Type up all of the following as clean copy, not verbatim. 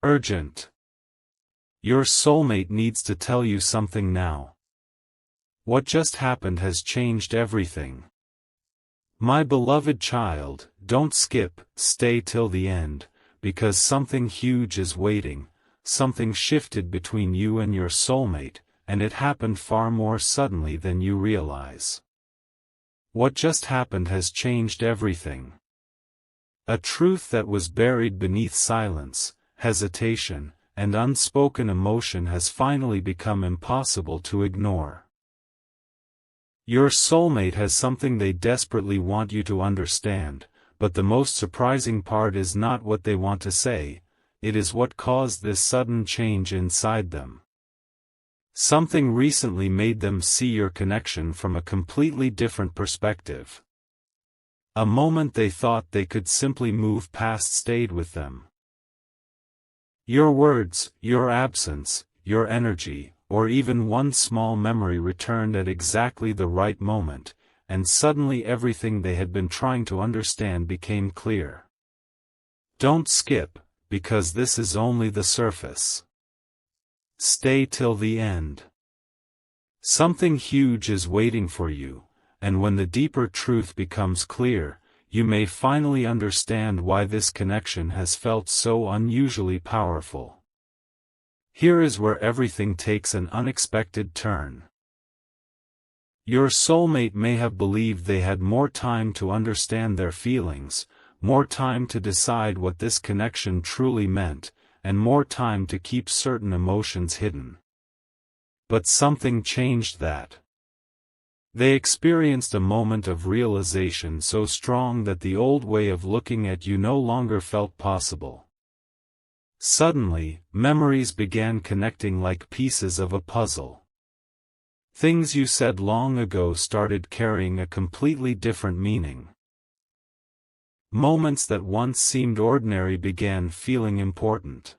Urgent. Your soulmate needs to tell you something now. What just happened has changed everything. My beloved child, don't skip, stay till the end, because something huge is waiting. Something shifted between you and your soulmate, and it happened far more suddenly than you realize. What just happened has changed everything. A truth that was buried beneath silence, hesitation, and unspoken emotion has finally become impossible to ignore. Your soulmate has something they desperately want you to understand, but the most surprising part is not what they want to say, it is what caused this sudden change inside them. Something recently made them see your connection from a completely different perspective. A moment they thought they could simply move past stayed with them. Your words, your absence, your energy, or even one small memory returned at exactly the right moment, and suddenly everything they had been trying to understand became clear. Don't skip, because this is only the surface. Stay till the end. Something huge is waiting for you, and when the deeper truth becomes clear, you may finally understand why this connection has felt so unusually powerful. Here is where everything takes an unexpected turn. Your soulmate may have believed they had more time to understand their feelings, more time to decide what this connection truly meant, and more time to keep certain emotions hidden. But something changed that. They experienced a moment of realization so strong that the old way of looking at you no longer felt possible. Suddenly, memories began connecting like pieces of a puzzle. Things you said long ago started carrying a completely different meaning. Moments that once seemed ordinary began feeling important.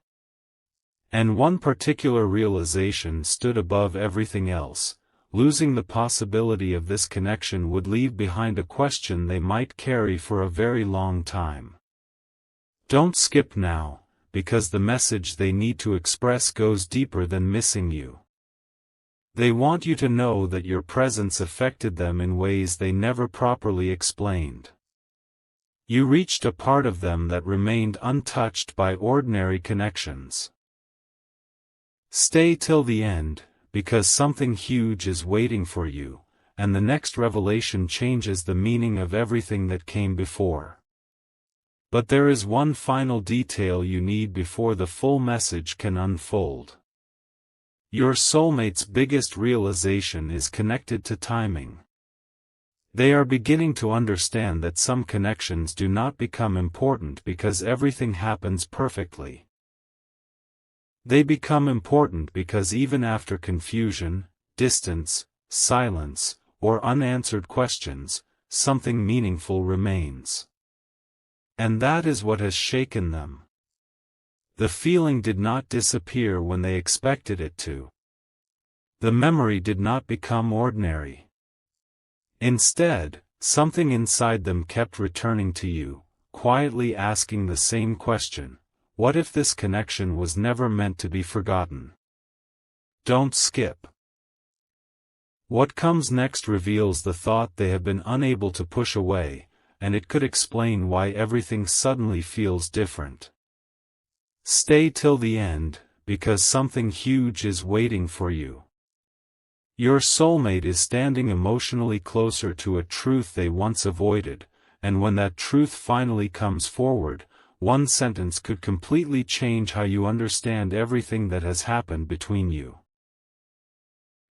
And one particular realization stood above everything else: losing the possibility of this connection would leave behind a question they might carry for a very long time. Don't skip now, because the message they need to express goes deeper than missing you. They want you to know that your presence affected them in ways they never properly explained. You reached a part of them that remained untouched by ordinary connections. Stay till the end, because something huge is waiting for you, and the next revelation changes the meaning of everything that came before. But there is one final detail you need before the full message can unfold. Your soulmate's biggest realization is connected to timing. They are beginning to understand that some connections do not become important because everything happens perfectly. They become important because even after confusion, distance, silence, or unanswered questions, something meaningful remains. And that is what has shaken them. The feeling did not disappear when they expected it to. The memory did not become ordinary. Instead, something inside them kept returning to you, quietly asking the same question: what if this connection was never meant to be forgotten? Don't skip. What comes next reveals the thought they have been unable to push away, and it could explain why everything suddenly feels different. Stay till the end, because something huge is waiting for you. Your soulmate is standing emotionally closer to a truth they once avoided, and when that truth finally comes forward, one sentence could completely change how you understand everything that has happened between you.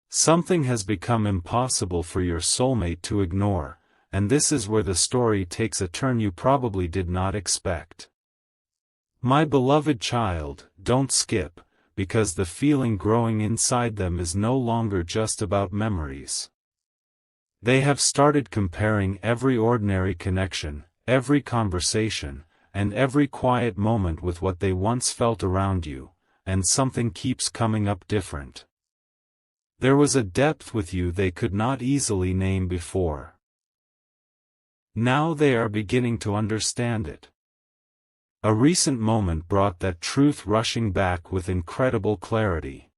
Something has become impossible for your soulmate to ignore, and this is where the story takes a turn you probably did not expect. My beloved child, don't skip, because the feeling growing inside them is no longer just about memories. They have started comparing every ordinary connection, every conversation, and every quiet moment with what they once felt around you, and something keeps coming up different. There was a depth with you they could not easily name before. Now they are beginning to understand it. A recent moment brought that truth rushing back with incredible clarity.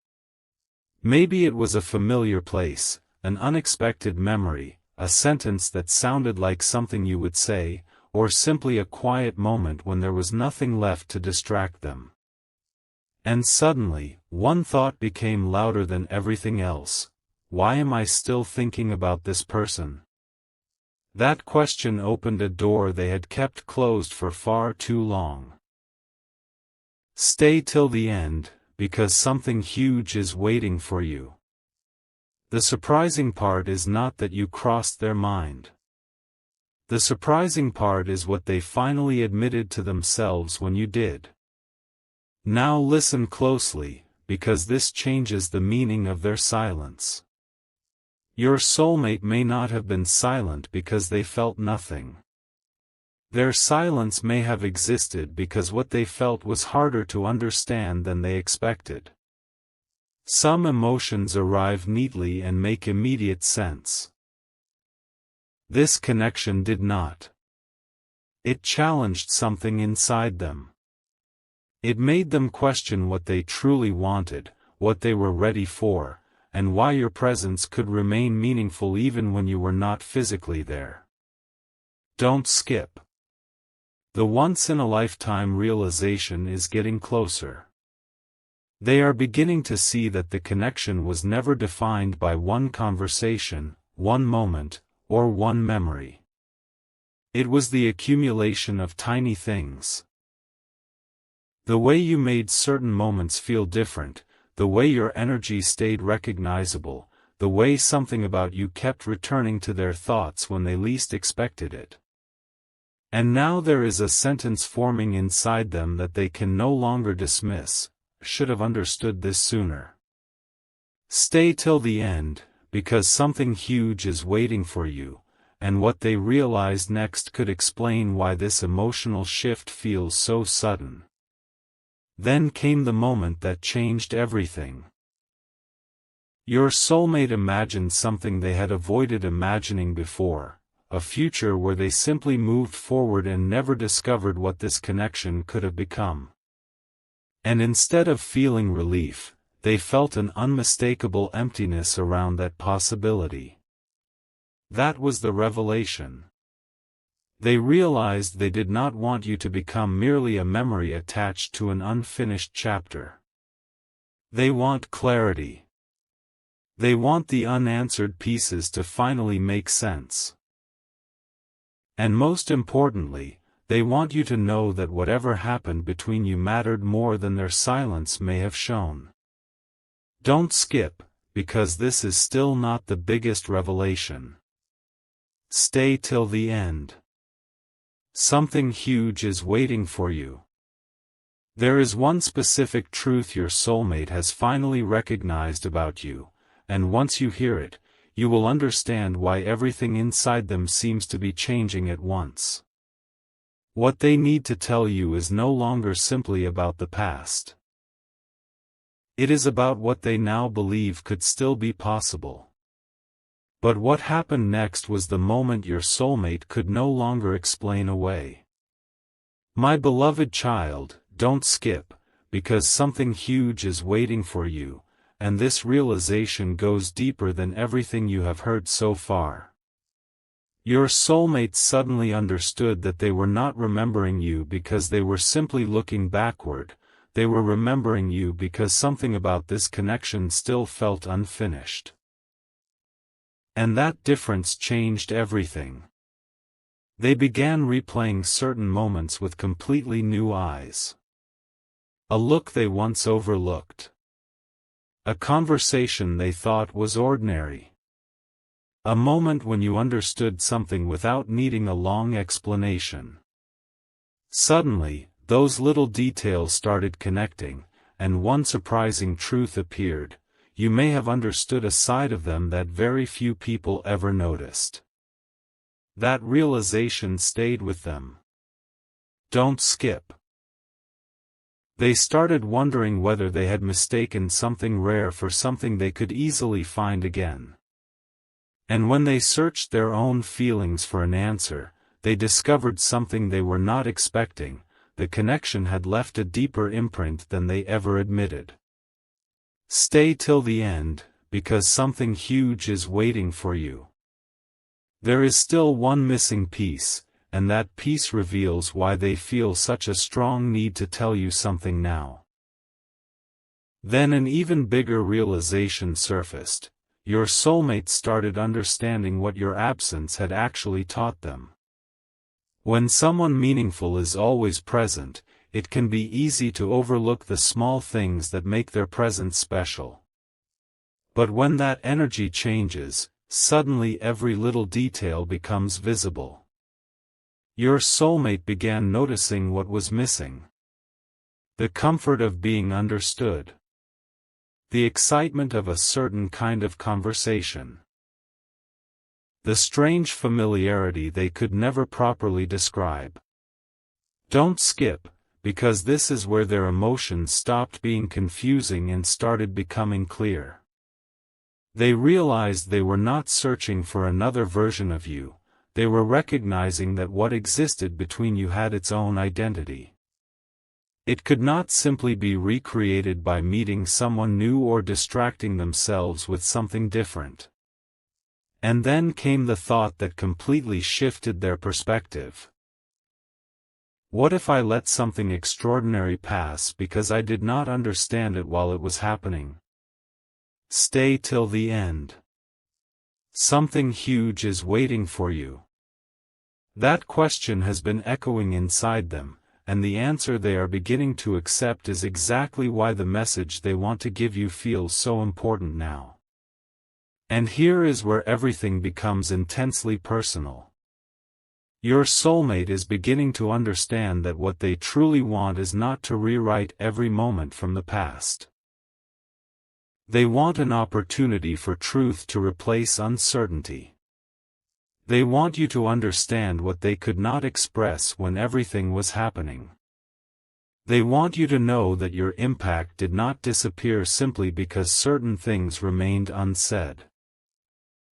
Maybe it was a familiar place, an unexpected memory, a sentence that sounded like something you would say, or simply a quiet moment when there was nothing left to distract them. And suddenly, one thought became louder than everything else. Why am I still thinking about this person? That question opened a door they had kept closed for far too long. Stay till the end, because something huge is waiting for you. The surprising part is not that you crossed their mind. The surprising part is what they finally admitted to themselves when you did. Now listen closely, because this changes the meaning of their silence. Your soulmate may not have been silent because they felt nothing. Their silence may have existed because what they felt was harder to understand than they expected. Some emotions arrive neatly and make immediate sense. This connection did not. It challenged something inside them. It made them question what they truly wanted, what they were ready for, and why your presence could remain meaningful even when you were not physically there. Don't skip. The once-in-a-lifetime realization is getting closer. They are beginning to see that the connection was never defined by one conversation, one moment, or one memory. It was the accumulation of tiny things. The way you made certain moments feel different, the way your energy stayed recognizable, the way something about you kept returning to their thoughts when they least expected it. And now there is a sentence forming inside them that they can no longer dismiss. Should have understood this sooner. Stay till the end, because something huge is waiting for you, and what they realized next could explain why this emotional shift feels so sudden. Then came the moment that changed everything. Your soulmate imagined something they had avoided imagining before, a future where they simply moved forward and never discovered what this connection could have become. And instead of feeling relief, they felt an unmistakable emptiness around that possibility. That was the revelation. They realized they did not want you to become merely a memory attached to an unfinished chapter. They want clarity. They want the unanswered pieces to finally make sense. And most importantly, they want you to know that whatever happened between you mattered more than their silence may have shown. Don't skip, because this is still not the biggest revelation. Stay till the end. Something huge is waiting for you. There is one specific truth your soulmate has finally recognized about you, and once you hear it, you will understand why everything inside them seems to be changing at once. What they need to tell you is no longer simply about the past. It is about what they now believe could still be possible. But what happened next was the moment your soulmate could no longer explain away. My beloved child, don't skip, because something huge is waiting for you, and this realization goes deeper than everything you have heard so far. Your soulmate suddenly understood that they were not remembering you because they were simply looking backward, they were remembering you because something about this connection still felt unfinished. And that difference changed everything. They began replaying certain moments with completely new eyes. A look they once overlooked. A conversation they thought was ordinary. A moment when you understood something without needing a long explanation. Suddenly, those little details started connecting, and one surprising truth appeared: you may have understood a side of them that very few people ever noticed. That realization stayed with them. Don't skip. They started wondering whether they had mistaken something rare for something they could easily find again. And when they searched their own feelings for an answer, they discovered something they were not expecting: the connection had left a deeper imprint than they ever admitted. Stay till the end, because something huge is waiting for you. There is still one missing piece, and that piece reveals why they feel such a strong need to tell you something now. Then an even bigger realization surfaced. Your soulmate started understanding what your absence had actually taught them. When someone meaningful is always present, it can be easy to overlook the small things that make their presence special. But when that energy changes, suddenly every little detail becomes visible. Your soulmate began noticing what was missing. The comfort of being understood. The excitement of a certain kind of conversation. The strange familiarity they could never properly describe. Don't skip, because this is where their emotions stopped being confusing and started becoming clear. They realized they were not searching for another version of you, they were recognizing that what existed between you had its own identity. It could not simply be recreated by meeting someone new or distracting themselves with something different. And then came the thought that completely shifted their perspective. What if I let something extraordinary pass because I did not understand it while it was happening? Stay till the end. Something huge is waiting for you. That question has been echoing inside them, and the answer they are beginning to accept is exactly why the message they want to give you feels so important now. And here is where everything becomes intensely personal. Your soulmate is beginning to understand that what they truly want is not to rewrite every moment from the past. They want an opportunity for truth to replace uncertainty. They want you to understand what they could not express when everything was happening. They want you to know that your impact did not disappear simply because certain things remained unsaid.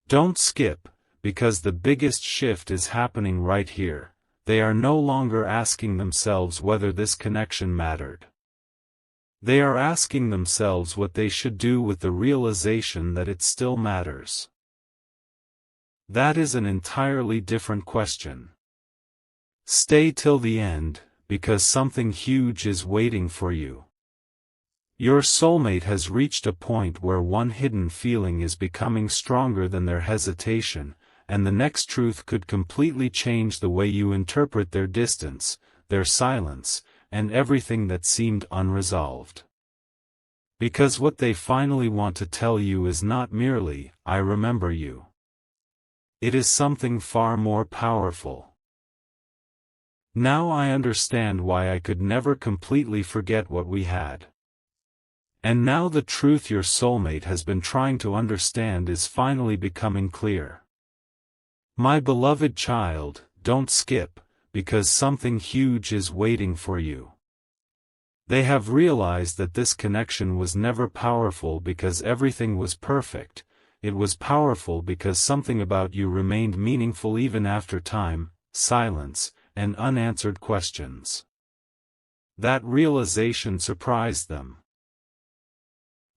Don't skip, because the biggest shift is happening right here. They are no longer asking themselves whether this connection mattered. They are asking themselves what they should do with the realization that it still matters. That is an entirely different question. Stay till the end, because something huge is waiting for you. Your soulmate has reached a point where one hidden feeling is becoming stronger than their hesitation, and the next truth could completely change the way you interpret their distance, their silence, and everything that seemed unresolved. Because what they finally want to tell you is not merely, "I remember you." It is something far more powerful. Now I understand why I could never completely forget what we had. And now the truth your soulmate has been trying to understand is finally becoming clear. My beloved child, don't skip, because something huge is waiting for you. They have realized that this connection was never powerful because everything was perfect. It was powerful because something about you remained meaningful even after time, silence, and unanswered questions. That realization surprised them.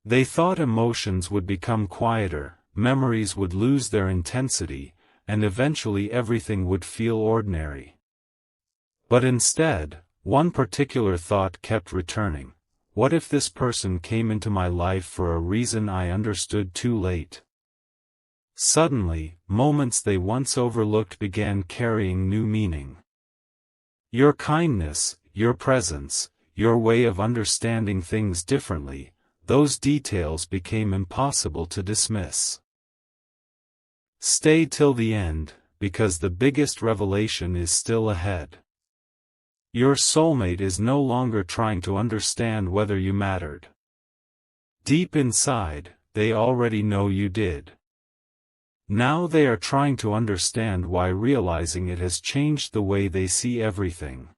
They thought emotions would become quieter, memories would lose their intensity, and eventually everything would feel ordinary. But instead, one particular thought kept returning. What if this person came into my life for a reason I understood too late? Suddenly, moments they once overlooked began carrying new meaning. Your kindness, your presence, your way of understanding things differently, those details became impossible to dismiss. Stay till the end, because the biggest revelation is still ahead. Your soulmate is no longer trying to understand whether you mattered. Deep inside, they already know you did. Now they are trying to understand why, realizing it has changed the way they see everything.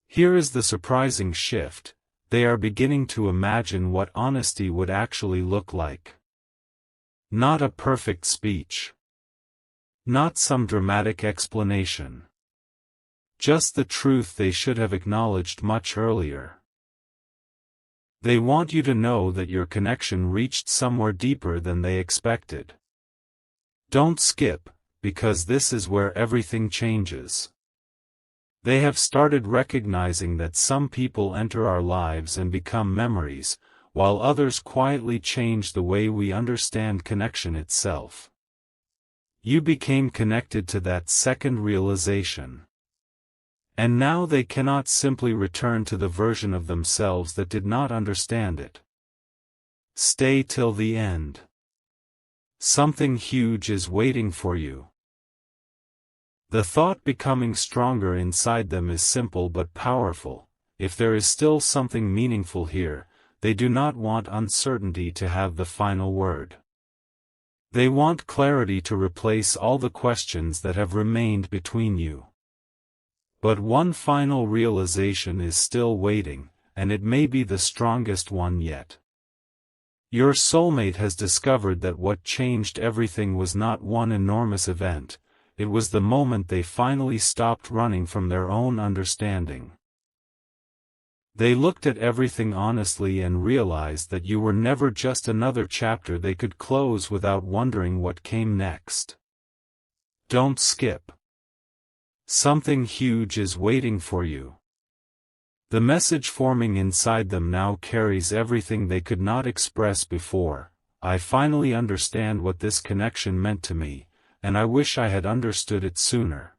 Here is the surprising shift: they are beginning to imagine what honesty would actually look like. Not a perfect speech. Not some dramatic explanation. just the truth they should have acknowledged much earlier. They want you to know that your connection reached somewhere deeper than they expected. Don't skip, because this is where everything changes. They have started recognizing that some people enter our lives and become memories, while others quietly change the way we understand connection itself. You became connected to that second realization. And now they cannot simply return to the version of themselves that did not understand it. Stay till the end. Something huge is waiting for you. The thought becoming stronger inside them is simple but powerful. If there is still something meaningful here, they do not want uncertainty to have the final word. They want clarity to replace all the questions that have remained between you. But one final realization is still waiting, and it may be the strongest one yet. Your soulmate has discovered that what changed everything was not one enormous event, it was the moment they finally stopped running from their own understanding. They looked at everything honestly and realized that you were never just another chapter they could close without wondering what came next. Don't skip. Something huge is waiting for you. The message forming inside them now carries everything they could not express before. I finally understand what this connection meant to me, and I wish I had understood it sooner.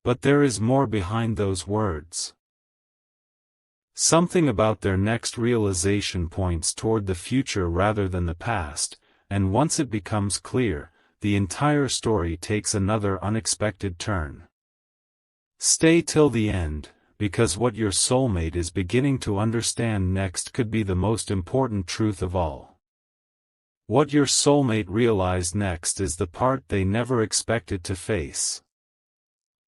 But there is more behind those words. Something about their next realization points toward the future rather than the past, and once it becomes clear, the entire story takes another unexpected turn. Stay till the end, because what your soulmate is beginning to understand next could be the most important truth of all. What your soulmate realized next is the part they never expected to face.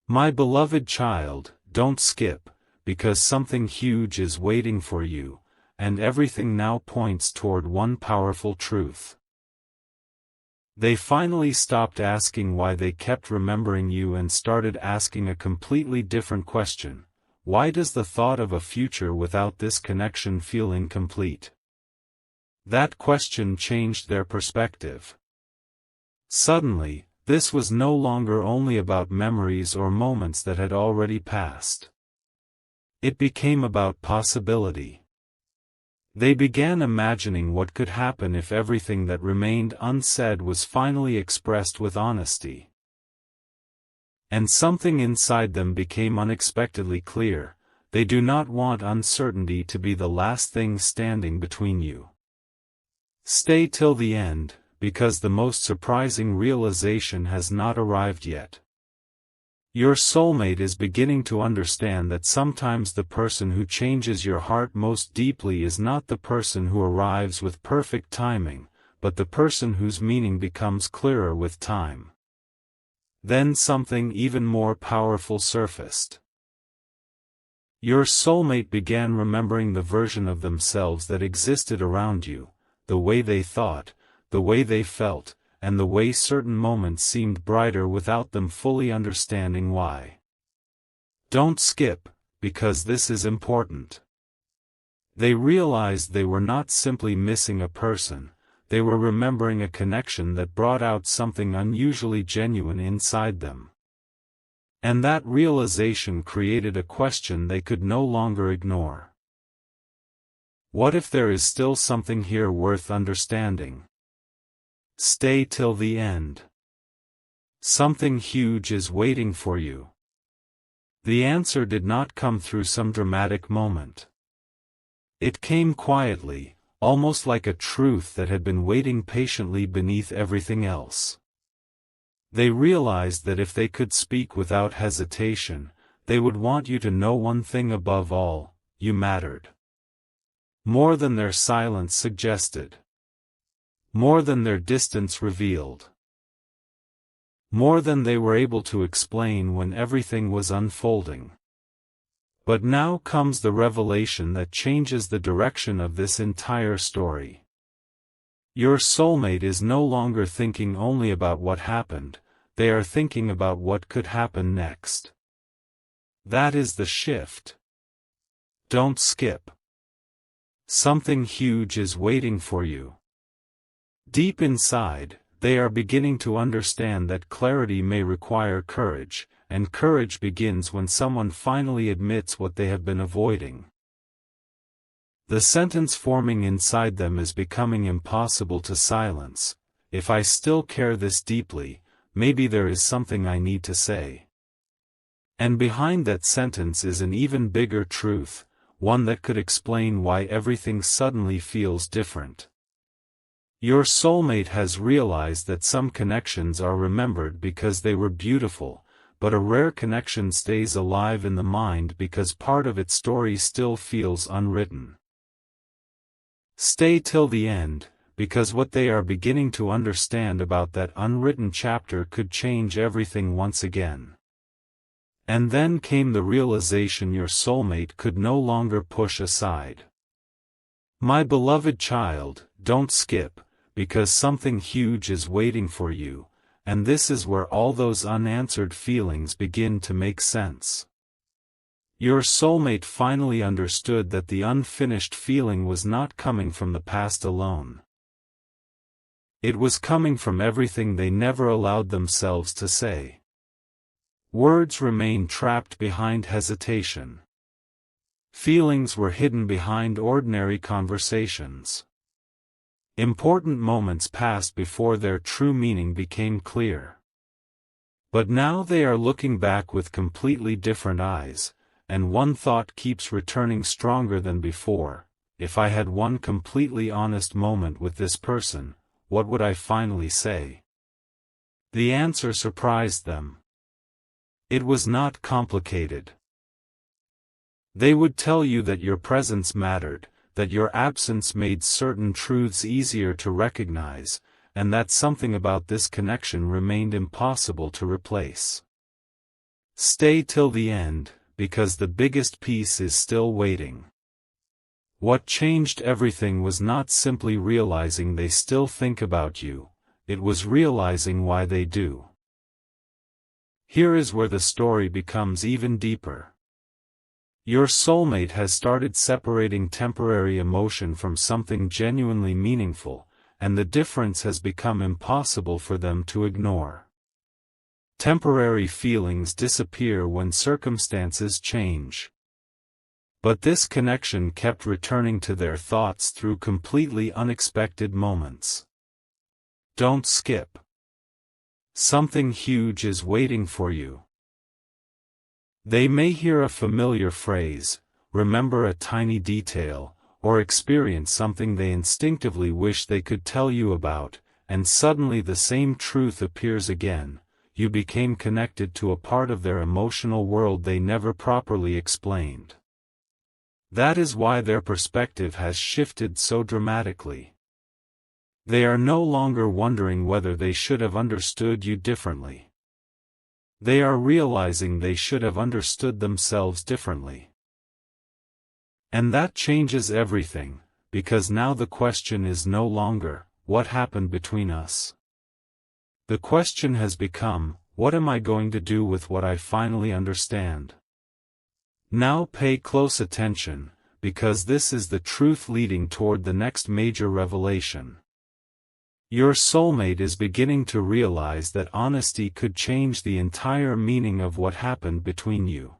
My beloved child, don't skip, because something huge is waiting for you, and everything now points toward one powerful truth. They finally stopped asking why they kept remembering you and started asking a completely different question. Why does the thought of a future without this connection feel incomplete? That question changed their perspective. Suddenly, this was no longer only about memories or moments that had already passed. It became about possibility. They began imagining what could happen if everything that remained unsaid was finally expressed with honesty. And something inside them became unexpectedly clear: they do not want uncertainty to be the last thing standing between you. Stay till the end, because the most surprising realization has not arrived yet. Your soulmate is beginning to understand that sometimes the person who changes your heart most deeply is not the person who arrives with perfect timing, but the person whose meaning becomes clearer with time. Then something even more powerful surfaced. Your soulmate began remembering the version of themselves that existed around you, the way they thought, the way they felt, and the way certain moments seemed brighter without them fully understanding why. Don't skip, because this is important. They realized they were not simply missing a person, they were remembering a connection that brought out something unusually genuine inside them. And that realization created a question they could no longer ignore. What if there is still something here worth understanding? Stay till the end. Something huge is waiting for you. The answer did not come through some dramatic moment. It came quietly, almost like a truth that had been waiting patiently beneath everything else. They realized that if they could speak without hesitation, they would want you to know one thing above all: you mattered. More than their silence suggested. More than their distance revealed. More than they were able to explain when everything was unfolding. But now comes the revelation that changes the direction of this entire story. Your soulmate is no longer thinking only about what happened, they are thinking about what could happen next. That is the shift. Don't skip. Something huge is waiting for you. Deep inside, they are beginning to understand that clarity may require courage, and courage begins when someone finally admits what they have been avoiding. The sentence forming inside them is becoming impossible to silence. If I still care this deeply, maybe there is something I need to say. And behind that sentence is an even bigger truth, one that could explain why everything suddenly feels different. Your soulmate has realized that some connections are remembered because they were beautiful, but a rare connection stays alive in the mind because part of its story still feels unwritten. Stay till the end, because what they are beginning to understand about that unwritten chapter could change everything once again. And then came the realization your soulmate could no longer push aside. My beloved child, don't skip, because something huge is waiting for you, and this is where all those unanswered feelings begin to make sense. Your soulmate finally understood that the unfinished feeling was not coming from the past alone. It was coming from everything they never allowed themselves to say. Words remained trapped behind hesitation. Feelings were hidden behind ordinary conversations. Important moments passed before their true meaning became clear. But now they are looking back with completely different eyes, and one thought keeps returning stronger than before: if I had one completely honest moment with this person, what would I finally say? The answer surprised them. It was not complicated. They would tell you that your presence mattered, that your absence made certain truths easier to recognize, and that something about this connection remained impossible to replace. Stay till the end, because the biggest piece is still waiting. What changed everything was not simply realizing they still think about you, it was realizing why they do. Here is where the story becomes even deeper. Your soulmate has started separating temporary emotion from something genuinely meaningful, and the difference has become impossible for them to ignore. Temporary feelings disappear when circumstances change. But this connection kept returning to their thoughts through completely unexpected moments. Don't skip. Something huge is waiting for you. They may hear a familiar phrase, remember a tiny detail, or experience something they instinctively wish they could tell you about, and suddenly the same truth appears again: you became connected to a part of their emotional world they never properly explained. That is why their perspective has shifted so dramatically. They are no longer wondering whether they should have understood you differently. They are realizing they should have understood themselves differently. And that changes everything, because now the question is no longer, what happened between us? The question has become, what am I going to do with what I finally understand? Now pay close attention, because this is the truth leading toward the next major revelation. Your soulmate is beginning to realize that honesty could change the entire meaning of what happened between you.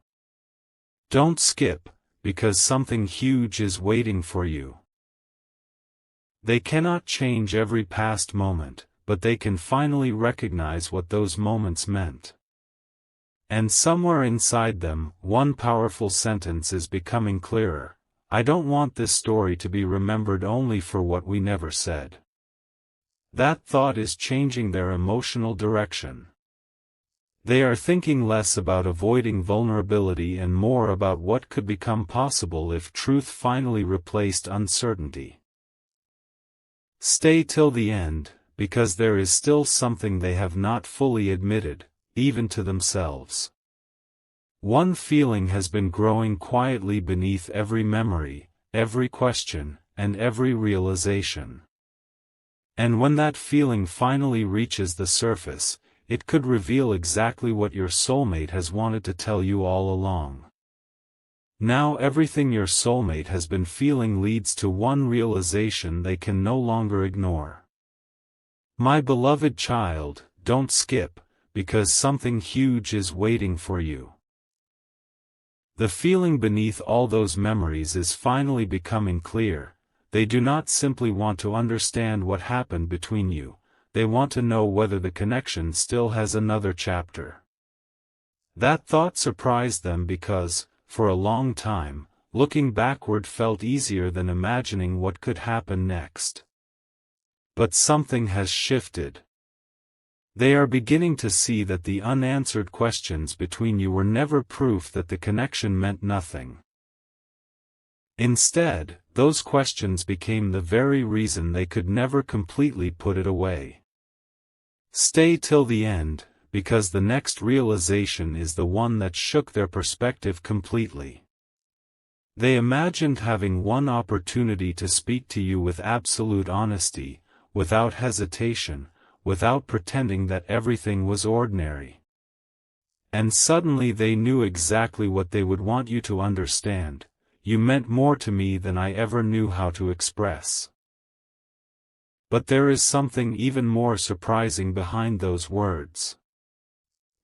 Don't skip, because something huge is waiting for you. They cannot change every past moment, but they can finally recognize what those moments meant. And somewhere inside them, one powerful sentence is becoming clearer: I don't want this story to be remembered only for what we never said. That thought is changing their emotional direction. They are thinking less about avoiding vulnerability and more about what could become possible if truth finally replaced uncertainty. Stay till the end, because there is still something they have not fully admitted, even to themselves. One feeling has been growing quietly beneath every memory, every question, and every realization. And when that feeling finally reaches the surface, it could reveal exactly what your soulmate has wanted to tell you all along. Now everything your soulmate has been feeling leads to one realization they can no longer ignore. My beloved child, don't skip, because something huge is waiting for you. The feeling beneath all those memories is finally becoming clear. They do not simply want to understand what happened between you, they want to know whether the connection still has another chapter. That thought surprised them because, for a long time, looking backward felt easier than imagining what could happen next. But something has shifted. They are beginning to see that the unanswered questions between you were never proof that the connection meant nothing. Instead, those questions became the very reason they could never completely put it away. Stay till the end, because the next realization is the one that shook their perspective completely. They imagined having one opportunity to speak to you with absolute honesty, without hesitation, without pretending that everything was ordinary. And suddenly they knew exactly what they would want you to understand: you meant more to me than I ever knew how to express. But there is something even more surprising behind those words.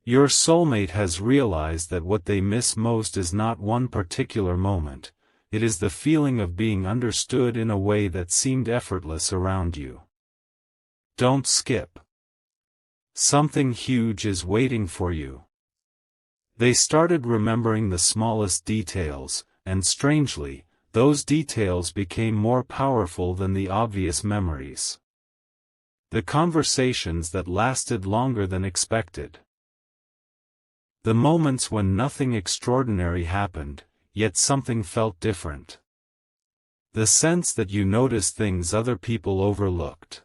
Your soulmate has realized that what they miss most is not one particular moment, it is the feeling of being understood in a way that seemed effortless around you. Don't skip. Something huge is waiting for you. They started remembering the smallest details, and strangely, those details became more powerful than the obvious memories. The conversations that lasted longer than expected. The moments when nothing extraordinary happened, yet something felt different. The sense that you noticed things other people overlooked.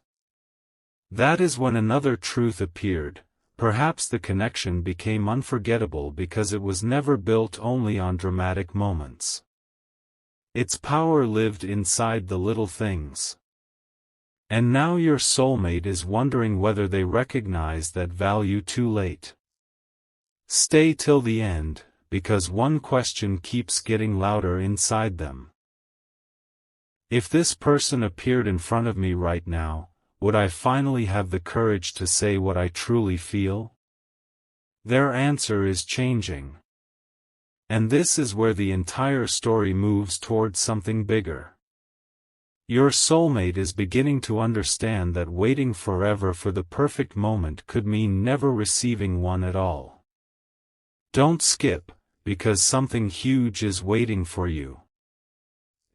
That is when another truth appeared. Perhaps the connection became unforgettable because it was never built only on dramatic moments. Its power lived inside the little things. And now your soulmate is wondering whether they recognize that value too late. Stay till the end, because one question keeps getting louder inside them. If this person appeared in front of me right now, would I finally have the courage to say what I truly feel? Their answer is changing. And this is where the entire story moves towards something bigger. Your soulmate is beginning to understand that waiting forever for the perfect moment could mean never receiving one at all. Don't skip, because something huge is waiting for you.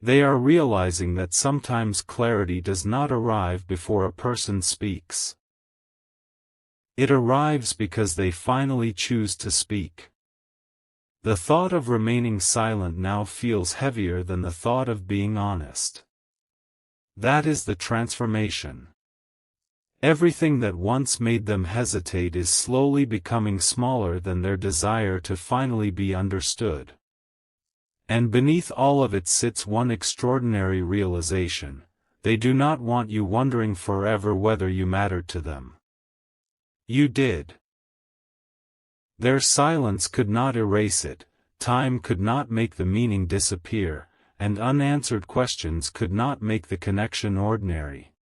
They are realizing that sometimes clarity does not arrive before a person speaks. It arrives because they finally choose to speak. The thought of remaining silent now feels heavier than the thought of being honest. That is the transformation. Everything that once made them hesitate is slowly becoming smaller than their desire to finally be understood. And beneath all of it sits one extraordinary realization: they do not want you wondering forever whether you mattered to them. You did. Their silence could not erase it, time could not make the meaning disappear, and unanswered questions could not make the connection ordinary.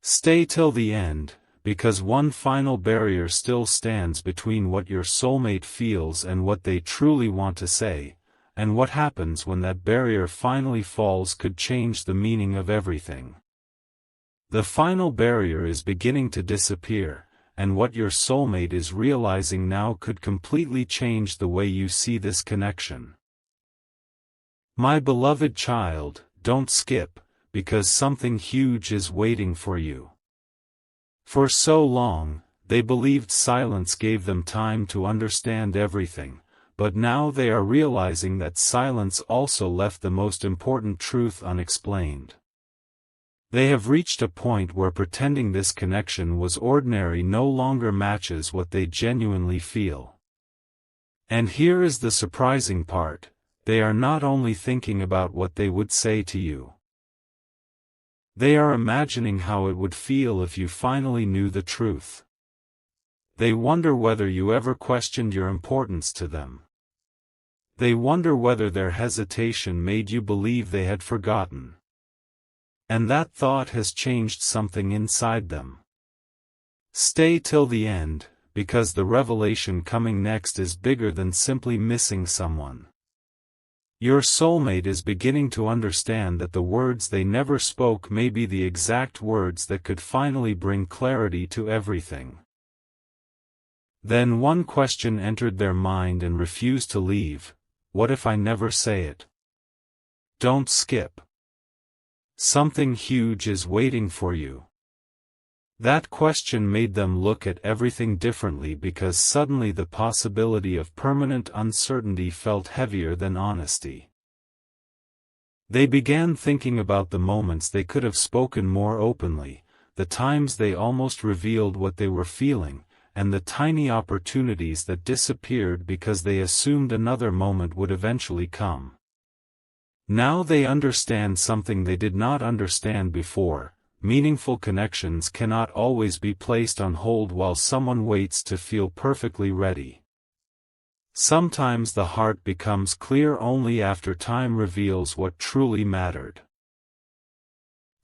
Stay till the end, because one final barrier still stands between what your soulmate feels and what they truly want to say. And what happens when that barrier finally falls could change the meaning of everything. The final barrier is beginning to disappear, and what your soulmate is realizing now could completely change the way you see this connection. My beloved child, don't skip, because something huge is waiting for you. For so long, they believed silence gave them time to understand everything. But now they are realizing that silence also left the most important truth unexplained. They have reached a point where pretending this connection was ordinary no longer matches what they genuinely feel. And here is the surprising part: they are not only thinking about what they would say to you. They are imagining how it would feel if you finally knew the truth. They wonder whether you ever questioned your importance to them. They wonder whether their hesitation made you believe they had forgotten. And that thought has changed something inside them. Stay till the end, because the revelation coming next is bigger than simply missing someone. Your soulmate is beginning to understand that the words they never spoke may be the exact words that could finally bring clarity to everything. Then one question entered their mind and refused to leave: what if I never say it? Don't skip. Something huge is waiting for you. That question made them look at everything differently, because suddenly the possibility of permanent uncertainty felt heavier than honesty. They began thinking about the moments they could have spoken more openly, the times they almost revealed what they were feeling, and the tiny opportunities that disappeared because they assumed another moment would eventually come. Now they understand something they did not understand before: meaningful connections cannot always be placed on hold while someone waits to feel perfectly ready. Sometimes the heart becomes clear only after time reveals what truly mattered.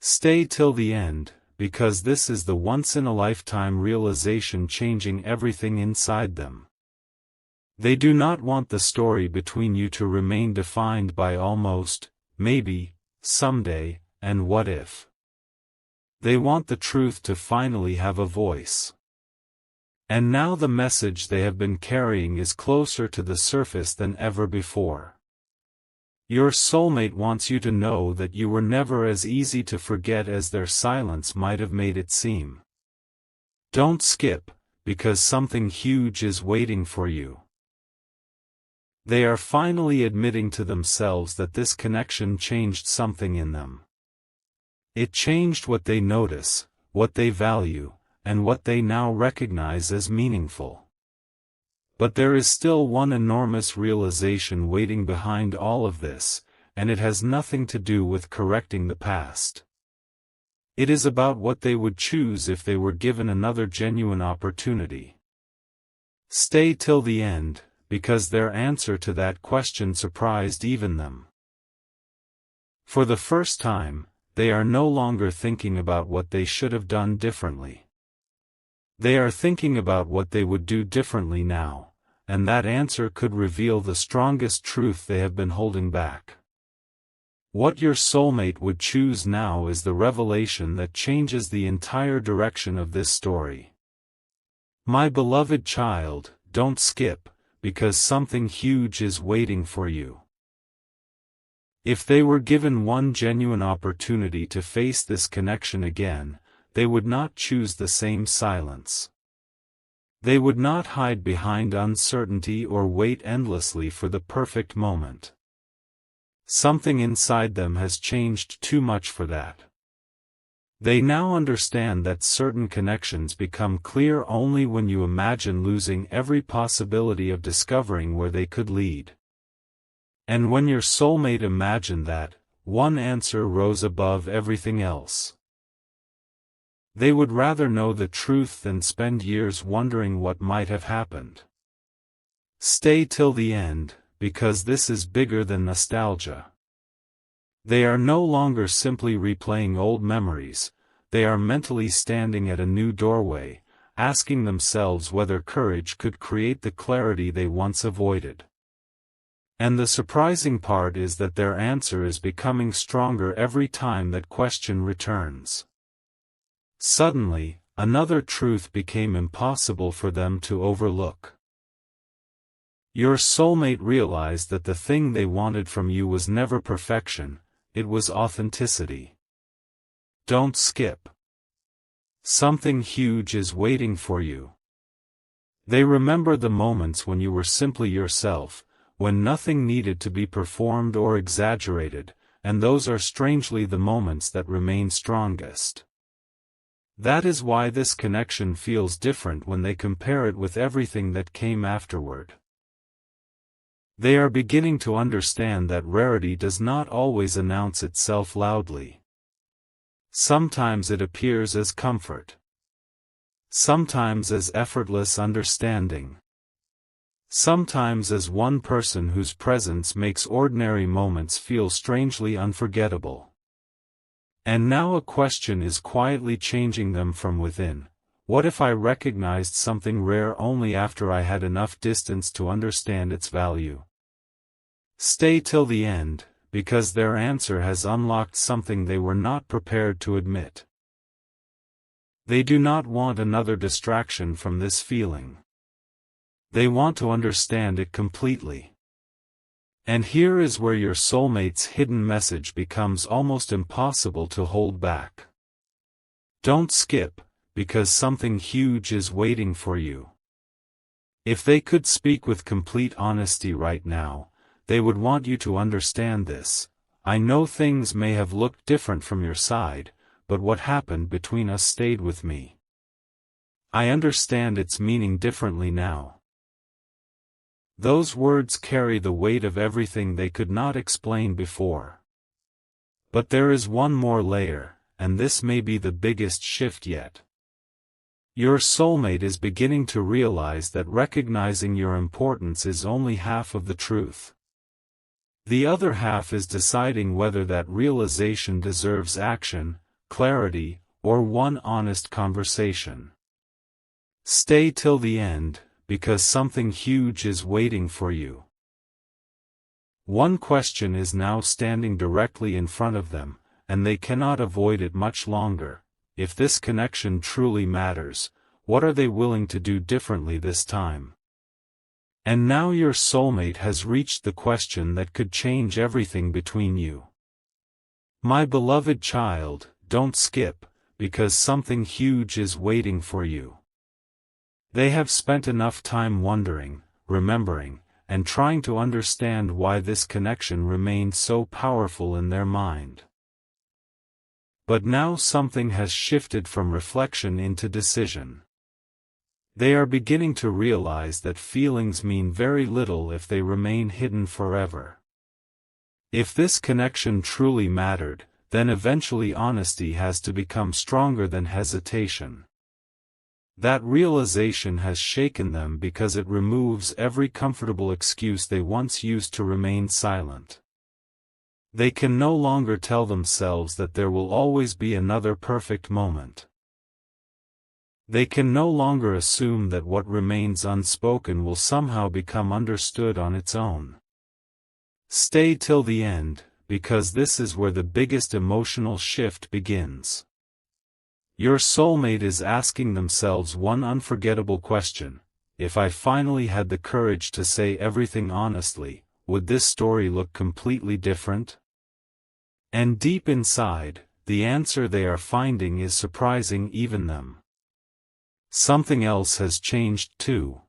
Stay till the end, because this is the once-in-a-lifetime realization changing everything inside them. They do not want the story between you to remain defined by almost, maybe, someday, and what if. They want the truth to finally have a voice. And now the message they have been carrying is closer to the surface than ever before. Your soulmate wants you to know that you were never as easy to forget as their silence might have made it seem. Don't skip, because something huge is waiting for you. They are finally admitting to themselves that this connection changed something in them. It changed what they notice, what they value, and what they now recognize as meaningful. But there is still one enormous realization waiting behind all of this, and it has nothing to do with correcting the past. It is about what they would choose if they were given another genuine opportunity. Stay till the end, because their answer to that question surprised even them. For the first time, they are no longer thinking about what they should have done differently. They are thinking about what they would do differently now, and that answer could reveal the strongest truth they have been holding back. What your soulmate would choose now is the revelation that changes the entire direction of this story. My beloved child, don't skip, because something huge is waiting for you. If they were given one genuine opportunity to face this connection again, they would not choose the same silence. They would not hide behind uncertainty or wait endlessly for the perfect moment. Something inside them has changed too much for that. They now understand that certain connections become clear only when you imagine losing every possibility of discovering where they could lead. And when your soulmate imagined that, one answer rose above everything else. They would rather know the truth than spend years wondering what might have happened. Stay till the end, because this is bigger than nostalgia. They are no longer simply replaying old memories, they are mentally standing at a new doorway, asking themselves whether courage could create the clarity they once avoided. And the surprising part is that their answer is becoming stronger every time that question returns. Suddenly, another truth became impossible for them to overlook. Your soulmate realized that the thing they wanted from you was never perfection, it was authenticity. Don't skip. Something huge is waiting for you. They remember the moments when you were simply yourself, when nothing needed to be performed or exaggerated, and those are strangely the moments that remain strongest. That is why this connection feels different when they compare it with everything that came afterward. They are beginning to understand that rarity does not always announce itself loudly. Sometimes it appears as comfort. sometimes as effortless understanding. Sometimes as one person whose presence makes ordinary moments feel strangely unforgettable. And now a question is quietly changing them from within. What if I recognized something rare only after I had enough distance to understand its value? Stay till the end, because their answer has unlocked something they were not prepared to admit. They do not want another distraction from this feeling. They want to understand it completely. And here is where your soulmate's hidden message becomes almost impossible to hold back. Don't skip, because something huge is waiting for you. If they could speak with complete honesty right now, they would want you to understand this. I know things may have looked different from your side, but what happened between us stayed with me. I understand its meaning differently now. Those words carry the weight of everything they could not explain before. But there is one more layer, and this may be the biggest shift yet. Your soulmate is beginning to realize that recognizing your importance is only half of the truth. The other half is deciding whether that realization deserves action, clarity, or one honest conversation. Stay till the end, because something huge is waiting for you. One question is now standing directly in front of them, and they cannot avoid it much longer. If this connection truly matters, what are they willing to do differently this time? And now your soulmate has reached the question that could change everything between you. My beloved child, don't skip, because something huge is waiting for you. They have spent enough time wondering, remembering, and trying to understand why this connection remained so powerful in their mind. But now something has shifted from reflection into decision. They are beginning to realize that feelings mean very little if they remain hidden forever. If this connection truly mattered, then eventually honesty has to become stronger than hesitation. That realization has shaken them because it removes every comfortable excuse they once used to remain silent. They can no longer tell themselves that there will always be another perfect moment. They can no longer assume that what remains unspoken will somehow become understood on its own. Stay till the end, because this is where the biggest emotional shift begins. Your soulmate is asking themselves one unforgettable question: if I finally had the courage to say everything honestly, would this story look completely different? And deep inside, the answer they are finding is surprising even them. Something else has changed too.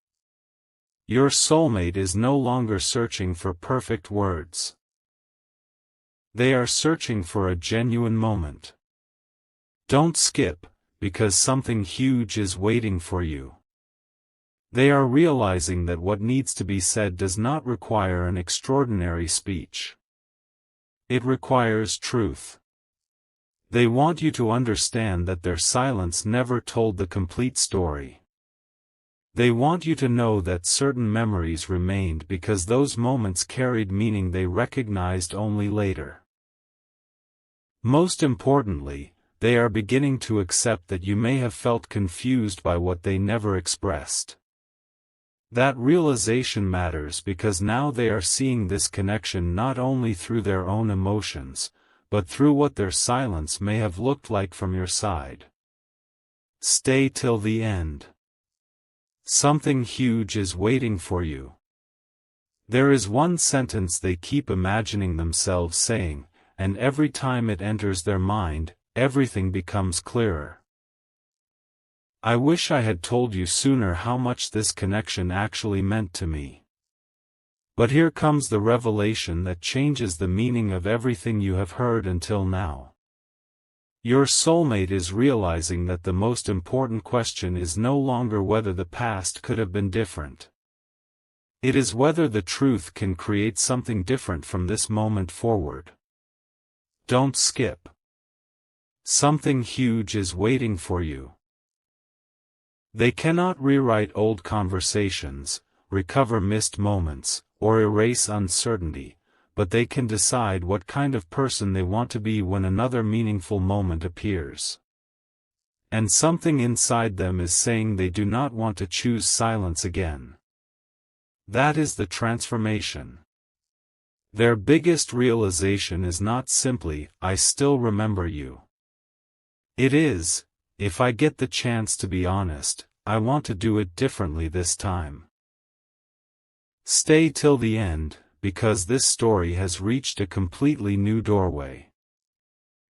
Your soulmate is no longer searching for perfect words. They are searching for a genuine moment. Don't skip, because something huge is waiting for you. They are realizing that what needs to be said does not require an extraordinary speech. It requires truth. They want you to understand that their silence never told the complete story. They want you to know that certain memories remained because those moments carried meaning they recognized only later. Most importantly, they are beginning to accept that you may have felt confused by what they never expressed. That realization matters because now they are seeing this connection not only through their own emotions, but through what their silence may have looked like from your side. Stay till the end. Something huge is waiting for you. There is one sentence they keep imagining themselves saying, and every time it enters their mind, everything becomes clearer. I wish I had told you sooner how much this connection actually meant to me. But here comes the revelation that changes the meaning of everything you have heard until now. Your soulmate is realizing that the most important question is no longer whether the past could have been different. It is whether the truth can create something different from this moment forward. Don't skip. Something huge is waiting for you. They cannot rewrite old conversations, recover missed moments, or erase uncertainty, but they can decide what kind of person they want to be when another meaningful moment appears. And something inside them is saying they do not want to choose silence again. That is the transformation. Their biggest realization is not simply, "I still remember you." It is, "If I get the chance to be honest, I want to do it differently this time." Stay till the end, because this story has reached a completely new doorway.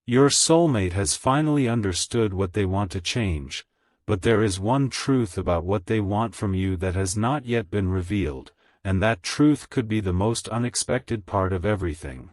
Your soulmate has finally understood what they want to change, but there is one truth about what they want from you that has not yet been revealed, and that truth could be the most unexpected part of everything.